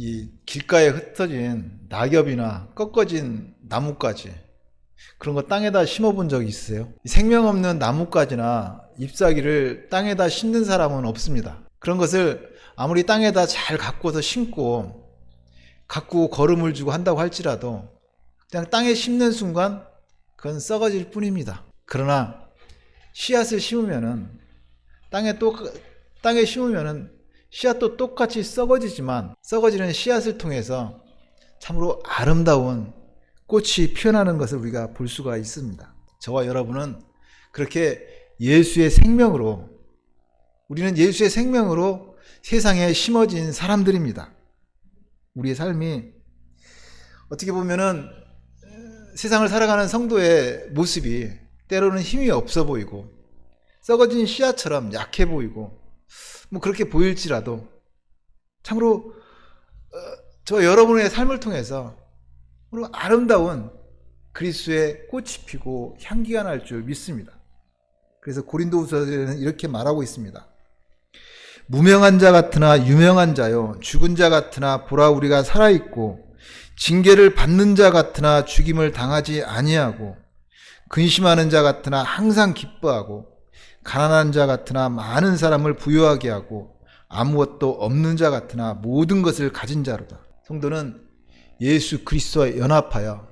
이 길가에 흩어진 낙엽이나 꺾어진 나뭇가지, 그런 거 땅에다 심어본 적 있으세요? 생명 없는 나뭇가지나 잎사귀를 땅에다 심는 사람은 없습니다. 그런 것을 아무리 땅에다 잘 가꾸어서 심고 가꾸고 거름을 주고 한다고 할지라도 그냥 땅에 심는 순간 그건 썩어질 뿐입니다. 그러나 씨앗을 심으면은 땅에 심으면은 씨앗도 똑같이 썩어지지만 썩어지는 씨앗을 통해서 참으로 아름다운 꽃이 피어나는 것을 우리가 볼 수가 있습니다. 저와 여러분은 그렇게 우리는 예수의 생명으로 세상에 심어진 사람들입니다. 우리의 삶이 어떻게 보면은 세상을 살아가는 성도의 모습이 때로는 힘이 없어 보이고 썩어진 씨앗처럼 약해 보이고 그렇게 보일지라도 참으로 저 여러분의 삶을 통해서 아름다운 그리스도의 꽃이 피고 향기가 날 줄 믿습니다. 그래서 고린도후서에는 이렇게 말하고 있습니다. 무명한 자 같으나 유명한 자요, 죽은 자 같으나 보라 우리가 살아있고 징계를 받는 자 같으나 죽임을 당하지 아니하고 근심하는 자 같으나 항상 기뻐하고 가난한 자 같으나 많은 사람을 부유하게 하고 아무것도 없는 자 같으나 모든 것을 가진 자로다. 성도는 예수 그리스도와 연합하여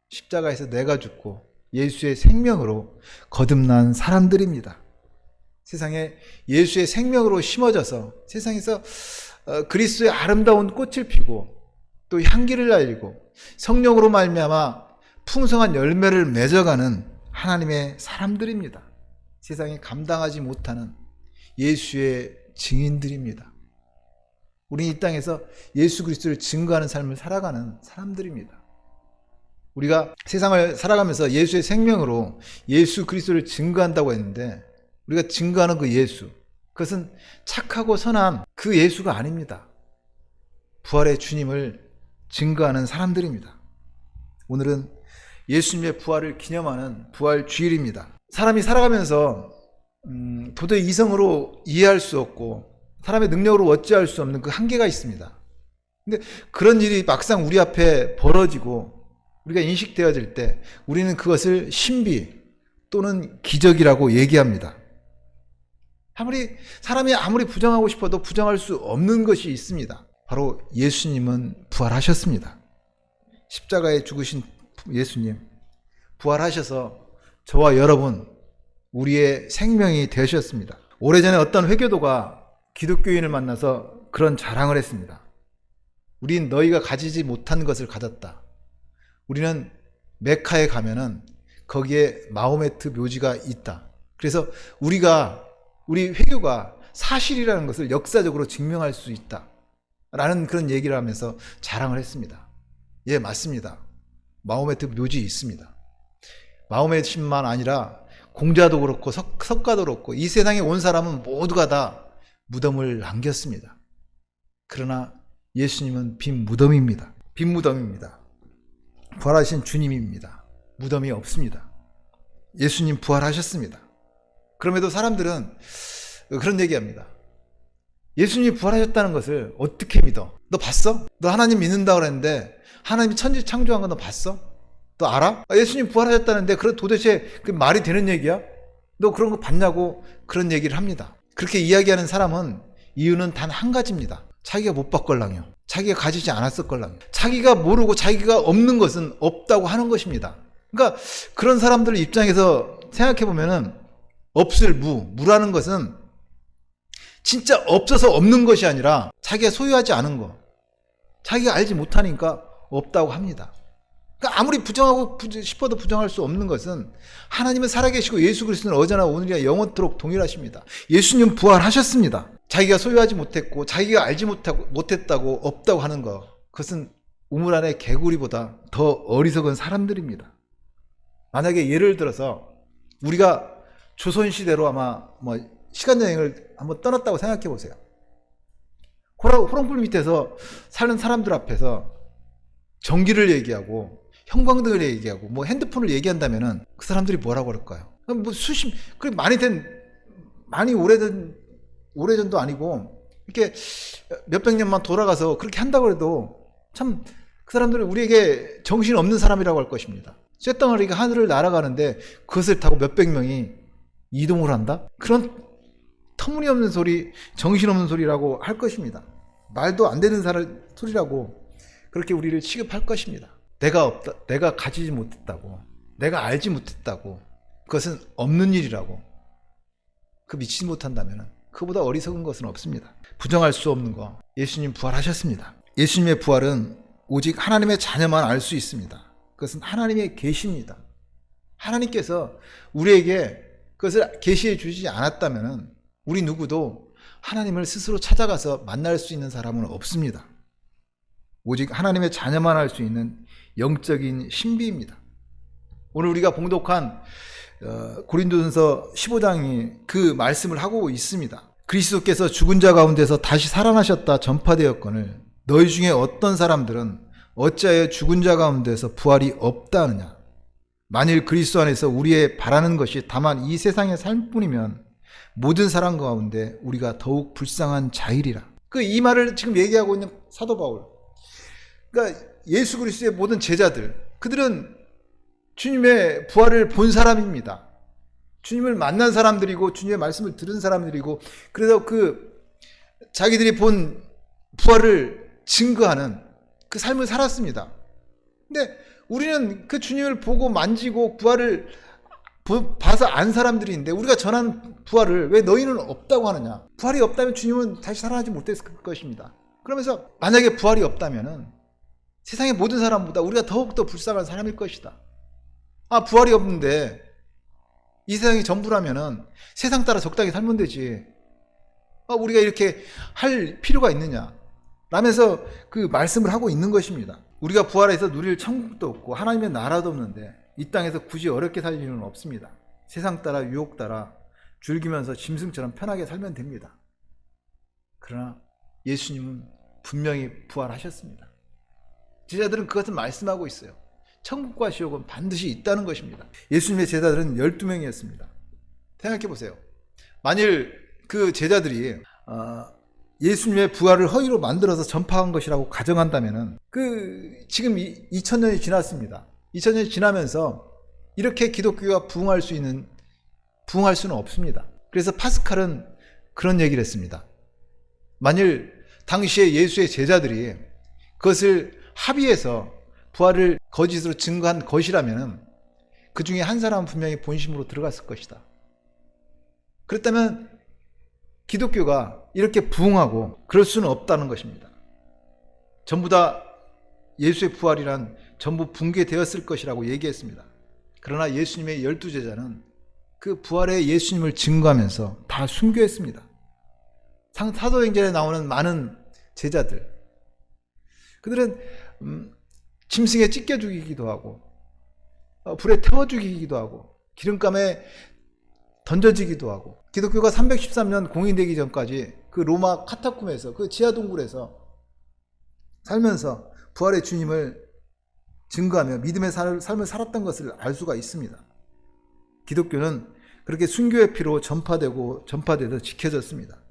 십자가에서 내가 죽고 예수의 생명으로 거듭난 사람들입니다. 세상에 예수의 생명으로 심어져서 세상에서 그리스도의 아름다운 꽃을 피고 또 향기를 날리고 성령으로 말미암아 풍성한 열매를 맺어가는 하나님의 사람들입니다. 세상에 감당하지 못하는 예수의 증인들입니다. 우리는 이 땅에서 예수 그리스도를 증거하는 삶을 살아가는 사람들입니다. 우리가 세상을 살아가면서 예수의 생명으로 예수 그리스도를 증거한다고 했는데 우리가 증거하는 그 예수, 그것은 착하고 선한 그 예수가 아닙니다. 부활의 주님을 증거하는 사람들입니다. 오늘은 예수님의 부활을 기념하는 부활 주일입니다. 사람이 살아가면서 도저히 이성으로 이해할 수 없고 사람의 능력으로 어찌할 수 없는 그 한계가 있습니다. 근데 그런 일이 막상 우리 앞에 벌어지고 우리가 인식되어질 때 우리는 그것을 신비 또는 기적이라고 얘기합니다. 사람이 아무리 부정하고 싶어도 부정할 수 없는 것이 있습니다. 바로 예수님은 부활하셨습니다. 십자가에 죽으신 예수님 부활하셔서 저와 여러분 우리의 생명이 되셨습니다. 오래전에 어떤 회교도가 기독교인을 만나서 그런 자랑을 했습니다. 우린 너희가 가지지 못한 것을 가졌다. 우리는 메카에 가면은 거기에 마호메트 묘지가 있다. 그래서 우리 회교가 사실이라는 것을 역사적으로 증명할 수 있다. 라는 그런 얘기를 하면서 자랑을 했습니다. 예, 맞습니다. 마호메트 묘지 있습니다. 마호메트만 아니라 공자도 그렇고 석가도 그렇고 이 세상에 온 사람은 모두가 다 무덤을 남겼습니다. 그러나 예수님은 빈 무덤입니다. 빈 무덤입니다. 부활하신 주님입니다. 무덤이 없습니다. 예수님 부활하셨습니다. 그럼에도 사람들은 그런 얘기합니다. 예수님이 부활하셨다는 것을 어떻게 믿어? 너 봤어? 너 하나님 믿는다고 그랬는데 하나님이 천지 창조한 거 너 봤어? 너 알아? 예수님 부활하셨다는데 도대체 그 말이 되는 얘기야? 너 그런 거 봤냐고 그런 얘기를 합니다. 그렇게 이야기하는 사람은 이유는 단 한 가지입니다. 자기가 못 봤걸랑요. 자기가 가지지 않았을걸랑요. 자기가 모르고 자기가 없는 것은 없다고 하는 것입니다. 그러니까 그런 사람들 입장에서 생각해보면은 없을 무라는 것은 진짜 없어서 없는 것이 아니라 자기가 소유하지 않은 거, 자기가 알지 못하니까 없다고 합니다. 그러니까 아무리 부정하고 싶어도 부정할 수 없는 것은 하나님은 살아계시고 예수 그리스도는 어제나 오늘이나 영원토록 동일하십니다. 예수님 부활하셨습니다. 자기가 소유하지 못했고 자기가 알지 못했다고 없다고 하는 것, 그것은 우물 안의 개구리보다 더 어리석은 사람들입니다. 만약에 예를 들어서 우리가 조선시대로 아마 시간여행을 한번 떠났다고 생각해 보세요. 호롱불 밑에서 사는 사람들 앞에서 전기를 얘기하고 형광등을 얘기하고 핸드폰을 얘기한다면은 그 사람들이 뭐라고 그럴까요? 많이 오래전도 아니고 이렇게 몇백 년만 돌아가서 그렇게 한다고 해도 참 그 사람들은 우리에게 정신 없는 사람이라고 할 것입니다. 쇳덩어리가 하늘을 날아가는데 그것을 타고 몇백 명이 이동을 한다? 그런 터무니없는 소리, 정신없는 소리라고 할 것입니다. 말도 안 되는 소리라고 그렇게 우리를 취급할 것입니다. 내가 없다, 내가 가지지 못했다고, 내가 알지 못했다고, 그것은 없는 일이라고, 그 미치지 못한다면 그보다 어리석은 것은 없습니다. 부정할 수 없는 거, 예수님 부활하셨습니다. 예수님의 부활은 오직 하나님의 자녀만 알 수 있습니다. 그것은 하나님의 계시입니다. 하나님께서 우리에게 그것을 계시해 주지 않았다면 우리 누구도 하나님을 스스로 찾아가서 만날 수 있는 사람은 없습니다. 오직 하나님의 자녀만 알 수 있는 영적인 신비입니다. 오늘 우리가 봉독한 고린도전서 15장이 그 말씀을 하고 있습니다. 그리스도께서 죽은 자 가운데서 다시 살아나셨다 전파되었거늘 너희 중에 어떤 사람들은 어찌하여 죽은 자 가운데서 부활이 없다 하느냐. 만일 그리스도 안에서 우리의 바라는 것이 다만 이 세상의 삶뿐이면 모든 사람 가운데 우리가 더욱 불쌍한 자이리라. 이 말을 지금 얘기하고 있는 사도 바울. 그러니까 예수 그리스도의 모든 제자들, 그들은 주님의 부활을 본 사람입니다. 주님을 만난 사람들이고 주님의 말씀을 들은 사람들이고, 그래서 자기들이 본 부활을 증거하는 그 삶을 살았습니다. 근데 우리는 그 주님을 보고 만지고 부활을 봐서 안 사람들인데 우리가 전한 부활을 왜 너희는 없다고 하느냐. 부활이 없다면 주님은 다시 살아나지 못했을 것입니다. 그러면서 만약에 부활이 없다면 세상의 모든 사람보다 우리가 더욱더 불쌍한 사람일 것이다. 부활이 없는데 이 세상이 전부라면 세상 따라 적당히 살면 되지. 우리가 이렇게 할 필요가 있느냐 라면서 그 말씀을 하고 있는 것입니다. 우리가 부활해서 누릴 천국도 없고 하나님의 나라도 없는데 이 땅에서 굳이 어렵게 살 일은 없습니다. 세상 따라 유혹 따라 즐기면서 짐승처럼 편하게 살면 됩니다. 그러나 예수님은 분명히 부활하셨습니다. 제자들은 그것을 말씀하고 있어요. 천국과 지옥은 반드시 있다는 것입니다. 예수님의 제자들은 12명이었습니다. 생각해 보세요. 만일 그 제자들이 예수님의 부활을 허위로 만들어서 전파한 것이라고 가정한다면 지금 2000년이 지났습니다. 2000년이 지나면서 이렇게 기독교가 부흥할 수는 없습니다. 그래서 파스칼은 그런 얘기를 했습니다. 만일 당시에 예수의 제자들이 그것을 합의해서 부활을 거짓으로 증거한 것이라면 그 중에 한 사람은 분명히 본심으로 들어갔을 것이다. 그렇다면 기독교가 이렇게 부흥하고 그럴 수는 없다는 것입니다. 전부 다 예수의 부활이란 전부 붕괴되었을 것이라고 얘기했습니다. 그러나 예수님의 12제자는 그 부활의 예수님을 증거하면서 다 순교했습니다. 사도행전에 나오는 많은 제자들, 그들은 짐승에 찢겨 죽이기도 하고 불에 태워 죽이기도 하고 기름감에 던져지기도 하고, 기독교가 313년 공인되기 전까지 그 로마 카타콤에서 그 지하 동굴에서 살면서 부활의 주님을 증거하며 믿음의 삶을 살았던 것을 알 수가 있습니다. 기독교는 그렇게 순교의 피로 전파돼서 지켜졌습니다.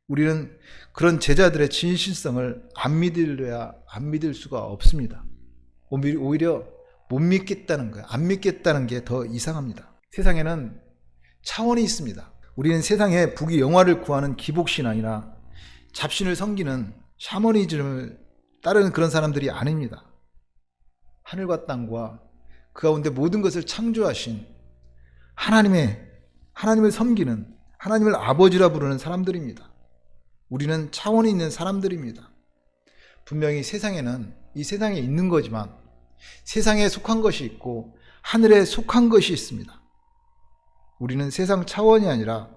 우리는 그런 제자들의 진실성을 안 믿을 수가 없습니다. 오히려 못 믿겠다는 거예요. 안 믿겠다는 게 더 이상합니다. 세상에는 차원이 있습니다. 우리는 세상에 부귀 영화를 구하는 기복신앙이나 잡신을 섬기는 샤머니즘을 따르는 그런 사람들이 아닙니다. 하늘과 땅과 그 가운데 모든 것을 창조하신 하나님을 섬기는, 하나님을 아버지라 부르는 사람들입니다. 우리는 차원이 있는 사람들입니다. 분명히 이 세상에 있는 거지만 세상에 속한 것이 있고 하늘에 속한 것이 있습니다. 우리는 세상 차원이 아니라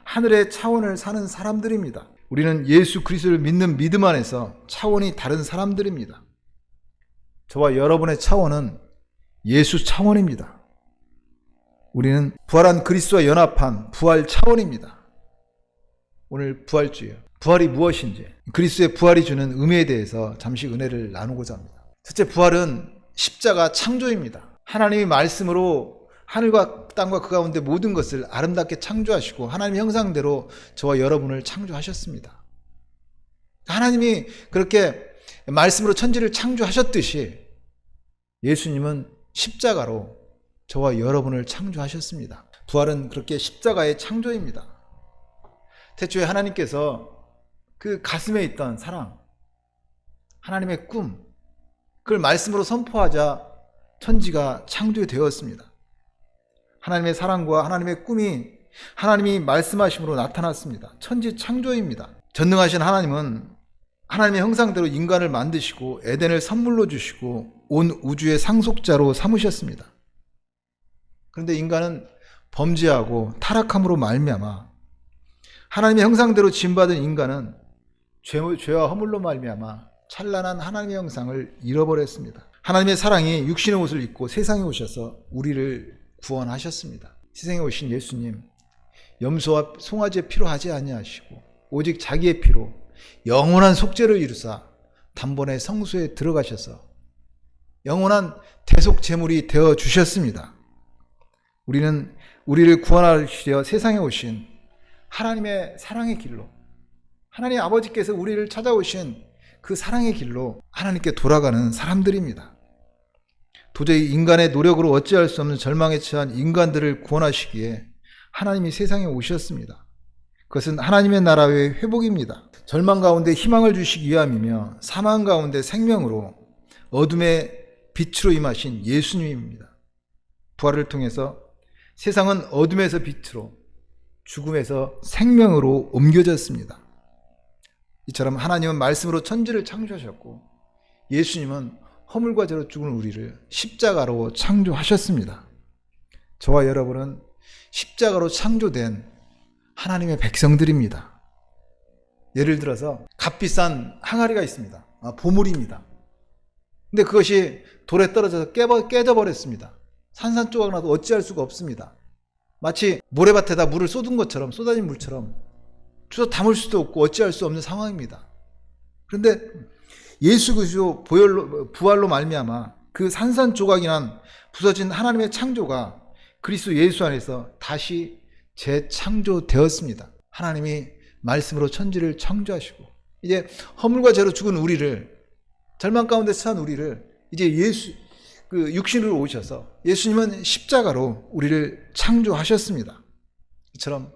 하늘의 차원을 사는 사람들입니다. 우리는 예수 그리스도를 믿는 믿음 안에서 차원이 다른 사람들입니다. 저와 여러분의 차원은 예수 차원입니다. 우리는 부활한 그리스도와 연합한 부활 차원입니다. 오늘 부활주예요. 부활이 무엇인지, 그리스도의 부활이 주는 의미에 대해서 잠시 은혜를 나누고자 합니다. 첫째, 부활은 십자가 창조입니다. 하나님의 말씀으로 하늘과 땅과 그 가운데 모든 것을 아름답게 창조하시고 하나님의 형상대로 저와 여러분을 창조하셨습니다. 하나님이 그렇게 말씀으로 천지를 창조하셨듯이 예수님은 십자가로 저와 여러분을 창조하셨습니다. 부활은 그렇게 십자가의 창조입니다. 태초에 하나님께서 그 가슴에 있던 사랑, 하나님의 꿈, 그걸 말씀으로 선포하자 천지가 창조되었습니다. 하나님의 사랑과 하나님의 꿈이 하나님이 말씀하심으로 나타났습니다. 천지 창조입니다. 전능하신 하나님은 하나님의 형상대로 인간을 만드시고 에덴을 선물로 주시고 온 우주의 상속자로 삼으셨습니다. 그런데 인간은 범죄하고 타락함으로 말미암아 하나님의 형상대로 지음받은 인간은 죄와 허물로 말미암아 찬란한 하나님의 형상을 잃어버렸습니다. 하나님의 사랑이 육신의 옷을 입고 세상에 오셔서 우리를 구원하셨습니다. 세상에 오신 예수님, 염소와 송아지의 피로 하지 아니하시고 오직 자기의 피로 영원한 속죄를 이루사 단번에 성소에 들어가셔서 영원한 대속 제물이 되어 주셨습니다. 우리는 우리를 구원하시려 세상에 오신 하나님의 사랑의 길로, 하나님 아버지께서 우리를 찾아오신 그 사랑의 길로 하나님께 돌아가는 사람들입니다. 도저히 인간의 노력으로 어찌할 수 없는 절망에 처한 인간들을 구원하시기에 하나님이 세상에 오셨습니다. 그것은 하나님의 나라의 회복입니다. 절망 가운데 희망을 주시기 위함이며 사망 가운데 생명으로 어둠의 빛으로 임하신 예수님입니다. 부활을 통해서 세상은 어둠에서 빛으로, 죽음에서 생명으로 옮겨졌습니다. 이처럼 하나님은 말씀으로 천지를 창조하셨고 예수님은 허물과 죄로 죽은 우리를 십자가로 창조하셨습니다. 저와 여러분은 십자가로 창조된 하나님의 백성들입니다. 예를 들어서 값비싼 항아리가 있습니다. 보물입니다. 근데 그것이 돌에 떨어져서 깨져버렸습니다. 산산조각 나도 어찌할 수가 없습니다. 마치 모래밭에다 물을 쏟은 것처럼, 쏟아진 물처럼 주워 담을 수도 없고 어찌할 수 없는 상황입니다. 그런데 예수 그리스도 부활로 말미암아 그 산산조각이 난 부서진 하나님의 창조가 그리스도 예수 안에서 다시 재창조되었습니다. 하나님이 말씀으로 천지를 창조하시고 이제 허물과 죄로 죽은 우리를, 절망 가운데 처한 우리를 이제 육신으로 오셔서 예수님은 십자가로 우리를 창조하셨습니다. 이처럼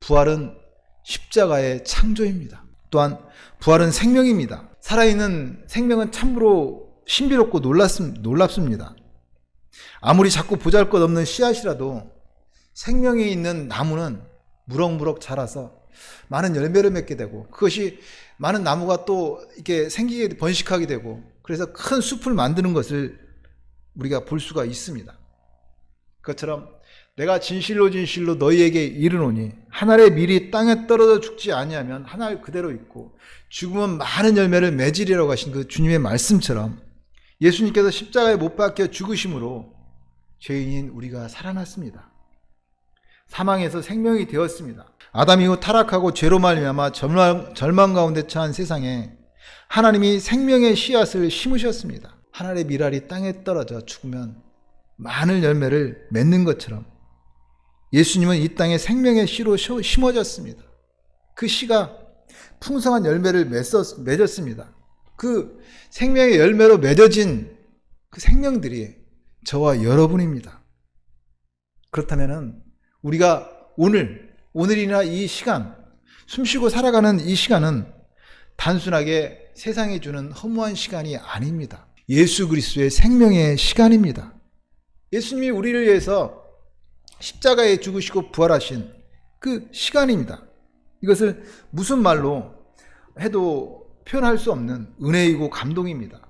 부활은 십자가의 창조입니다. 또한 부활은 생명입니다. 살아있는 생명은 참으로 신비롭고 놀랍습니다. 아무리 작고 보잘것없는 씨앗이라도 생명이 있는 나무는 무럭무럭 자라서 많은 열매를 맺게 되고 그것이 많은 나무가 또 이렇게 생기게 번식하게 되고 그래서 큰 숲을 만드는 것을 우리가 볼 수가 있습니다. 그것처럼 내가 진실로 너희에게 이르노니 한 알의 밀이 땅에 떨어져 죽지 아니하면 한 알 그대로 있고 죽으면 많은 열매를 맺으리라고 하신 그 주님의 말씀처럼 예수님께서 십자가에 못 박혀 죽으심으로 죄인인 우리가 살아났습니다. 사망에서 생명이 되었습니다. 아담 이후 타락하고 죄로 말미암아 절망 가운데 처한 세상에 하나님이 생명의 씨앗을 심으셨습니다. 한 알의 밀알이 땅에 떨어져 죽으면 많은 열매를 맺는 것처럼 예수님은 이 땅에 생명의 씨로 심어졌습니다. 그 씨가 풍성한 열매를 맺었습니다. 그 생명의 열매로 맺어진 그 생명들이 저와 여러분입니다. 그렇다면 우리가 오늘이나 이 시간, 숨쉬고 살아가는 이 시간은 단순하게 세상이 주는 허무한 시간이 아닙니다. 예수 그리스도의 생명의 시간입니다. 예수님이 우리를 위해서 십자가에 죽으시고 부활하신 그 시간입니다. 이것을 무슨 말로 해도 표현할 수 없는 은혜이고 감동입니다.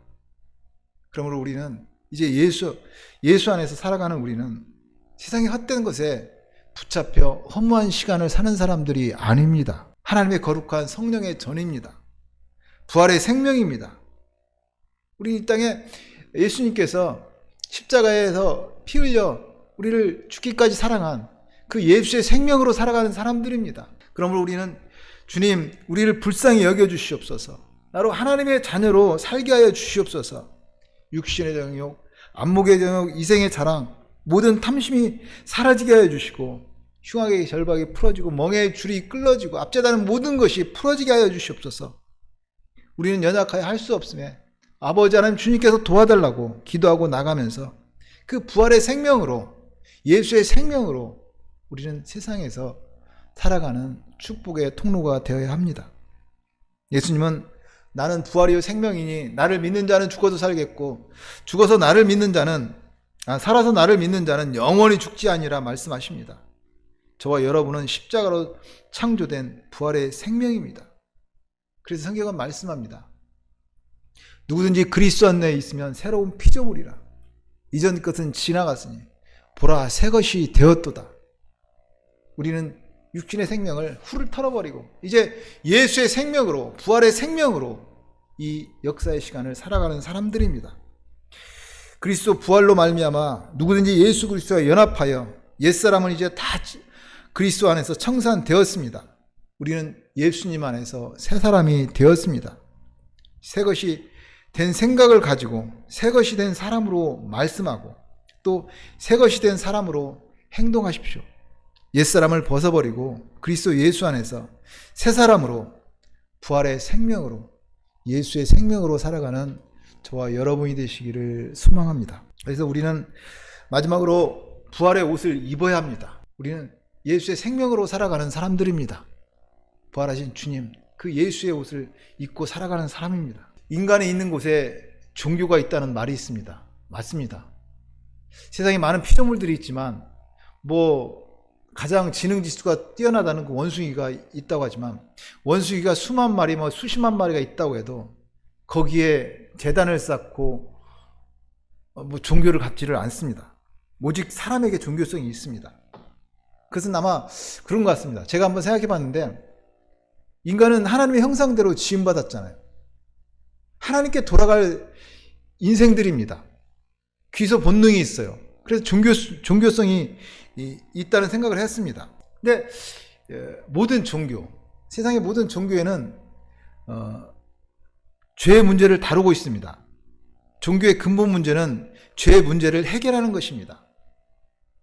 그러므로 우리는 이제 예수 안에서 살아가는 우리는 세상의 헛된 것에 붙잡혀 허무한 시간을 사는 사람들이 아닙니다. 하나님의 거룩한 성령의 전입니다. 부활의 생명입니다. 우리 이 땅에 예수님께서 십자가에서 피 흘려 우리를 죽기까지 사랑한 그 예수의 생명으로 살아가는 사람들입니다. 그러므로 우리는 주님, 우리를 불쌍히 여겨주시옵소서. 나로 하나님의 자녀로 살게 하여 주시옵소서. 육신의 정욕, 안목의 정욕, 이생의 자랑, 모든 탐심이 사라지게 하여 주시고 흉악의 절박이 풀어지고 멍에의 줄이 끌어지고 압제다는 모든 것이 풀어지게 하여 주시옵소서. 우리는 연약하여 할 수 없음에 아버지 하나님 주님께서 도와달라고 기도하고 나가면서 그 부활의 생명으로, 예수의 생명으로 우리는 세상에서 살아가는 축복의 통로가 되어야 합니다. 예수님은 나는 부활이요 생명이니 나를 믿는 자는 죽어도 살겠고 죽어서 나를 믿는 자는 살아서 나를 믿는 자는 영원히 죽지 아니라 말씀하십니다. 저와 여러분은 십자가로 창조된 부활의 생명입니다. 그래서 성경은 말씀합니다. 누구든지 그리스도 안에 있으면 새로운 피조물이라. 이전 것은 지나갔으니 보라 새 것이 되었도다. 우리는 육신의 생명을 훌을 털어버리고 이제 예수의 생명으로, 부활의 생명으로 이 역사의 시간을 살아가는 사람들입니다. 그리스도 부활로 말미암아 누구든지 예수 그리스도와 연합하여 옛사람은 이제 다 그리스도 안에서 청산되었습니다. 우리는 예수님 안에서 새 사람이 되었습니다. 새 것이 된 생각을 가지고 새 것이 된 사람으로 말씀하고 또 새 것이 된 사람으로 행동하십시오. 옛사람을 벗어버리고 그리스도 예수 안에서 새 사람으로 부활의 생명으로 예수의 생명으로 살아가는 저와 여러분이 되시기를 소망합니다. 그래서 우리는 마지막으로 부활의 옷을 입어야 합니다. 우리는 예수의 생명으로 살아가는 사람들입니다. 부활하신 주님, 그 예수의 옷을 입고 살아가는 사람입니다. 인간이 있는 곳에 종교가 있다는 말이 있습니다. 맞습니다. 세상에 많은 피조물들이 있지만 가장 지능지수가 뛰어나다는 그 원숭이가 있다고 하지만 원숭이가 수만 마리, 수십만 마리가 있다고 해도 거기에 제단을 쌓고 종교를 갖지를 않습니다. 오직 사람에게 종교성이 있습니다. 그것은 아마 그런 것 같습니다. 제가 한번 생각해 봤는데 인간은 하나님의 형상대로 지음받았잖아요. 하나님께 돌아갈 인생들입니다. 귀소 본능이 있어요. 그래서 종교성이 있다는 생각을 했습니다. 근데 모든 종교, 세상의 모든 종교에는 죄의 문제를 다루고 있습니다. 종교의 근본 문제는 죄의 문제를 해결하는 것입니다.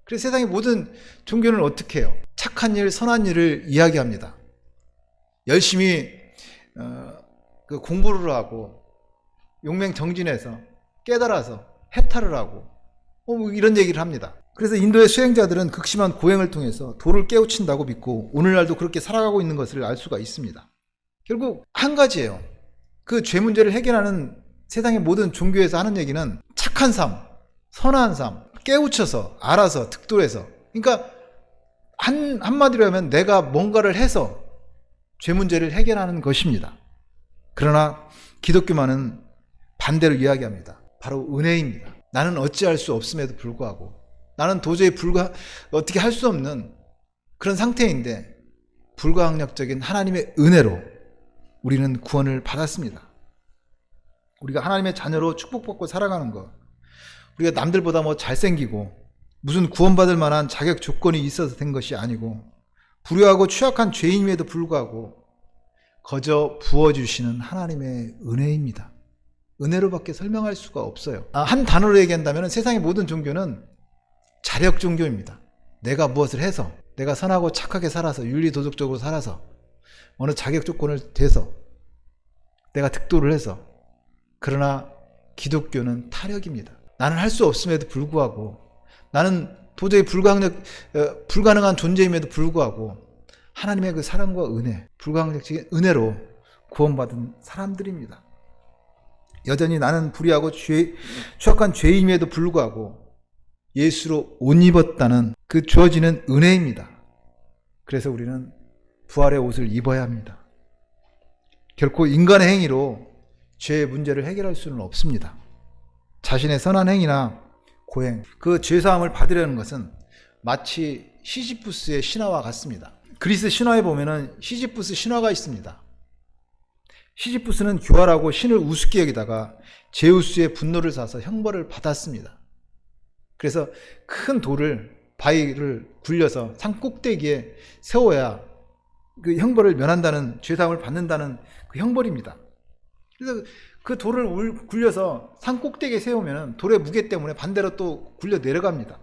그래서 세상의 모든 종교는 어떻게 해요? 착한 일, 선한 일을 이야기합니다. 열심히 공부를 하고 용맹정진해서 깨달아서 해탈을 하고 이런 얘기를 합니다. 그래서 인도의 수행자들은 극심한 고행을 통해서 도를 깨우친다고 믿고 오늘날도 그렇게 살아가고 있는 것을 알 수가 있습니다. 결국 한 가지예요. 그 죄 문제를 해결하는 세상의 모든 종교에서 하는 얘기는 착한 삶, 선한 삶, 깨우쳐서 알아서 득도해서, 그러니까 한마디로 하면 내가 뭔가를 해서 죄 문제를 해결하는 것입니다. 그러나 기독교만은 반대로 이야기합니다. 바로 은혜입니다. 나는 어찌할 수 없음에도 불구하고 나는 도저히 어떻게 할 수 없는 그런 상태인데 불가항력적인 하나님의 은혜로 우리는 구원을 받았습니다. 우리가 하나님의 자녀로 축복받고 살아가는 것, 우리가 남들보다 잘생기고 무슨 구원받을 만한 자격 조건이 있어서 된 것이 아니고 불효하고 취약한 죄인임에도 불구하고 거저 부어주시는 하나님의 은혜입니다. 은혜로밖에 설명할 수가 없어요. 한 단어로 얘기한다면 세상의 모든 종교는 자력 종교입니다. 내가 무엇을 해서, 내가 선하고 착하게 살아서, 윤리도덕적으로 살아서, 어느 자격 조건을 돼서, 내가 득도를 해서. 그러나 기독교는 타력입니다. 나는 할 수 없음에도 불구하고, 나는 도저히 불가능한 존재임에도 불구하고 하나님의 그 사랑과 은혜, 불가항력적인 은혜로 구원받은 사람들입니다. 여전히 나는 불의하고 취약한 죄임에도 불구하고 예수로 옷 입었다는 그 주어지는 은혜입니다. 그래서 우리는 부활의 옷을 입어야 합니다. 결코 인간의 행위로 죄의 문제를 해결할 수는 없습니다. 자신의 선한 행위나 고행, 그 죄사함을 받으려는 것은 마치 시지푸스의 신화와 같습니다. 그리스 신화에 보면은 시지푸스 신화가 있습니다. 시지푸스는 교활하고 신을 우습게 여기다가 제우스의 분노를 사서 형벌을 받았습니다. 그래서 큰 돌을, 바위를 굴려서 산 꼭대기에 세워야 그 형벌을 면한다는, 죄사함을 받는다는 그 형벌입니다. 그래서 그 돌을 굴려서 산 꼭대기에 세우면 돌의 무게 때문에 반대로 또 굴려 내려갑니다.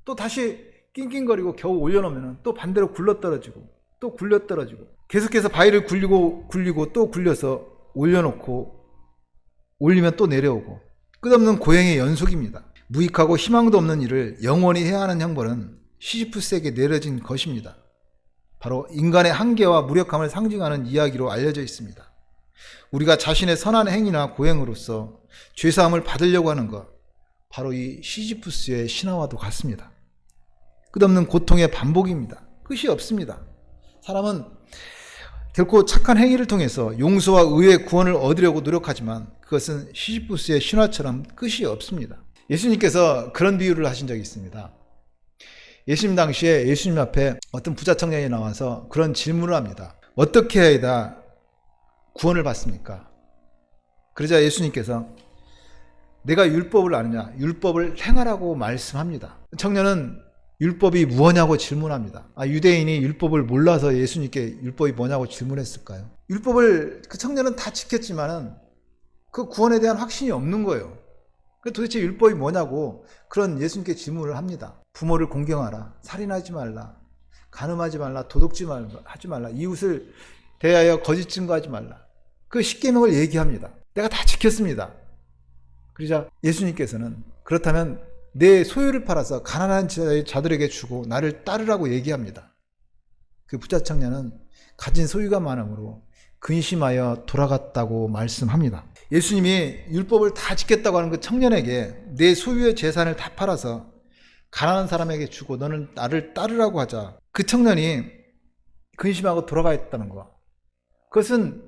또 다시 낑낑거리고 겨우 올려놓으면 또 반대로 굴러 떨어지고 또 굴려 떨어지고 계속해서 바위를 굴리고 또 굴려서 올려놓고 올리면 또 내려오고 끝없는 고행의 연속입니다. 무익하고 희망도 없는 일을 영원히 해야 하는 형벌은 시지프스에게 내려진 것입니다. 바로 인간의 한계와 무력함을 상징하는 이야기로 알려져 있습니다. 우리가 자신의 선한 행위나 고행으로서 죄사함을 받으려고 하는 것, 바로 이 시지프스의 신화와도 같습니다. 끝없는 고통의 반복입니다. 끝이 없습니다. 사람은 결코 착한 행위를 통해서 용서와 의의 구원을 얻으려고 노력하지만 그것은 시지프스의 신화처럼 끝이 없습니다. 예수님께서 그런 비유를 하신 적이 있습니다. 예수님 당시에 예수님 앞에 어떤 부자 청년이 나와서 그런 질문을 합니다. 어떻게 해야 구원을 받습니까? 그러자 예수님께서 내가 율법을 아느냐? 율법을 행하라고 말씀합니다. 청년은 율법이 무엇냐고 질문합니다. 유대인이 율법을 몰라서 예수님께 율법이 뭐냐고 질문했을까요? 율법을 그 청년은 다 지켰지만은 그 구원에 대한 확신이 없는 거예요. 도대체 율법이 뭐냐고 그런 예수님께 질문을 합니다. 부모를 공경하라, 살인하지 말라, 간음하지 말라, 도둑질 하지 말라, 이웃을 대하여 거짓 증거하지 말라. 그 10계명을 얘기합니다. 내가 다 지켰습니다. 그러자 예수님께서는 그렇다면 내 소유를 팔아서 가난한 자들에게 주고 나를 따르라고 얘기합니다. 그 부자 청년은 가진 소유가 많으므로 근심하여 돌아갔다고 말씀합니다. 예수님이 율법을 다 지켰다고 하는 그 청년에게 내 소유의 재산을 다 팔아서 가난한 사람에게 주고 너는 나를 따르라고 하자. 그 청년이 근심하고 돌아가있다는 거. 그것은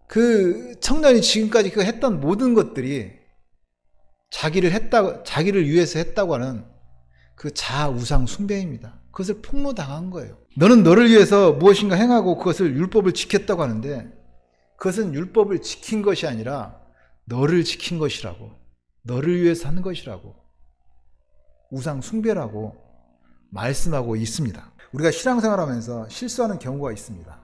그 청년이 지금까지 그 했던 모든 것들이 자기를 위해서 했다고 하는 그 자아 우상 숭배입니다. 그것을 폭로당한 거예요. 너는 너를 위해서 무엇인가 행하고 그것을 율법을 지켰다고 하는데 그것은 율법을 지킨 것이 아니라 너를 지킨 것이라고, 너를 위해서 한 것이라고, 우상 숭배라고 말씀하고 있습니다. 우리가 신앙생활하면서 실수하는 경우가 있습니다.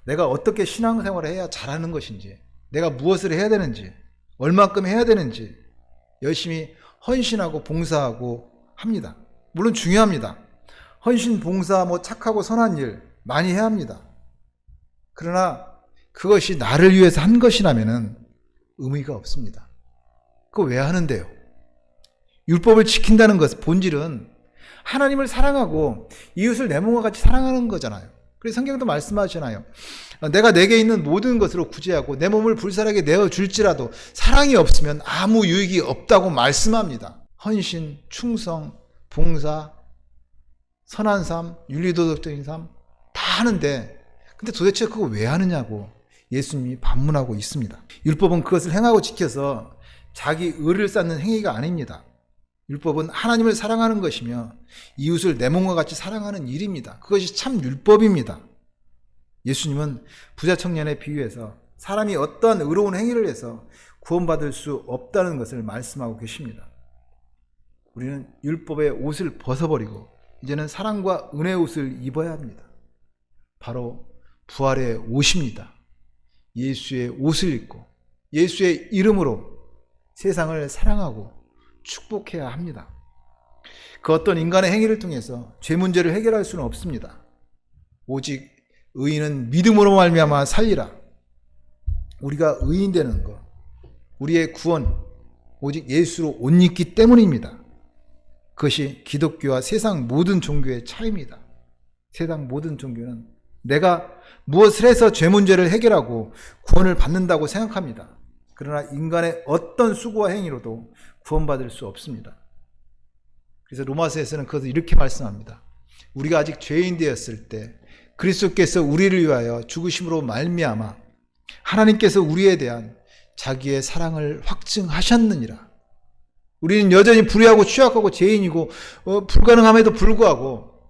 내가 어떻게 신앙생활을 해야 잘하는 것인지, 내가 무엇을 해야 되는지, 얼마큼 해야 되는지 열심히 헌신하고 봉사하고 합니다. 물론 중요합니다. 헌신, 봉사, 착하고 선한 일 많이 해야 합니다. 그러나 그것이 나를 위해서 한 것이라면 의미가 없습니다. 그거 왜 하는데요? 율법을 지킨다는 것, 본질은 하나님을 사랑하고 이웃을 내 몸과 같이 사랑하는 거잖아요. 그래서 성경도 말씀하시잖아요. 내가 내게 있는 모든 것으로 구제하고 내 몸을 불살에게 내어줄지라도 사랑이 없으면 아무 유익이 없다고 말씀합니다. 헌신, 충성, 봉사, 선한 삶, 윤리도덕적인 삶 다 하는데 근데 도대체 그거 왜 하느냐고 예수님이 반문하고 있습니다. 율법은 그것을 행하고 지켜서 자기 의를 쌓는 행위가 아닙니다. 율법은 하나님을 사랑하는 것이며 이웃을 내 몸과 같이 사랑하는 일입니다. 그것이 참 율법입니다. 예수님은 부자 청년의 비유에서 사람이 어떠한 의로운 행위를 해서 구원받을 수 없다는 것을 말씀하고 계십니다. 우리는 율법의 옷을 벗어버리고 이제는 사랑과 은혜의 옷을 입어야 합니다. 바로 부활의 옷입니다. 예수의 옷을 입고 예수의 이름으로 세상을 사랑하고 축복해야 합니다. 그 어떤 인간의 행위를 통해서 죄 문제를 해결할 수는 없습니다. 오직 의인은 믿음으로 말미암아 살리라. 우리가 의인 되는 것, 우리의 구원 오직 예수로 옷 입기 때문입니다. 그것이 기독교와 세상 모든 종교의 차이입니다. 세상 모든 종교는 내가 무엇을 해서 죄 문제를 해결하고 구원을 받는다고 생각합니다. 그러나 인간의 어떤 수고와 행위로도 구원받을 수 없습니다. 그래서 로마서에서는 그것을 이렇게 말씀합니다. 우리가 아직 죄인 되었을 때 그리스도께서 우리를 위하여 죽으심으로 말미암아 하나님께서 우리에 대한 자기의 사랑을 확증하셨느니라. 우리는 여전히 불의하고 취약하고 죄인이고 불가능함에도 불구하고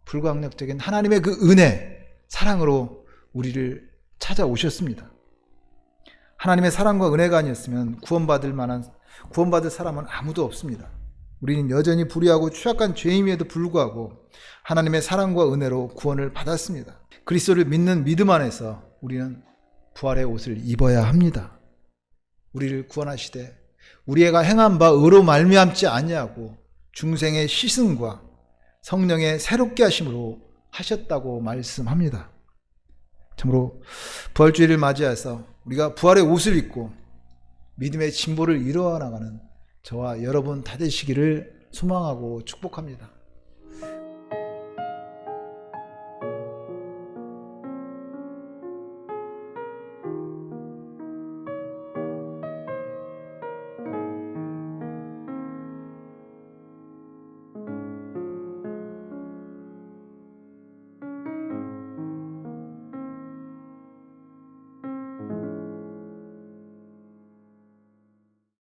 불가항력적인 하나님의 그 은혜, 사랑으로 우리를 찾아오셨습니다. 하나님의 사랑과 은혜가 아니었으면 구원받을 사람은 아무도 없습니다. 우리는 여전히 불의하고 취약한 죄임에도 불구하고 하나님의 사랑과 은혜로 구원을 받았습니다. 그리스도를 믿는 믿음 안에서 우리는 부활의 옷을 입어야 합니다. 우리를 구원하시되 우리가 행한 바 의로 말미암지 아니하고 중생의 시승과 성령의 새롭게 하심으로 하셨다고 말씀합니다. 참으로 부활주의를 맞이해서 우리가 부활의 옷을 입고 믿음의 진보를 이루어 나가는 저와 여러분 다 되시기를 소망하고 축복합니다.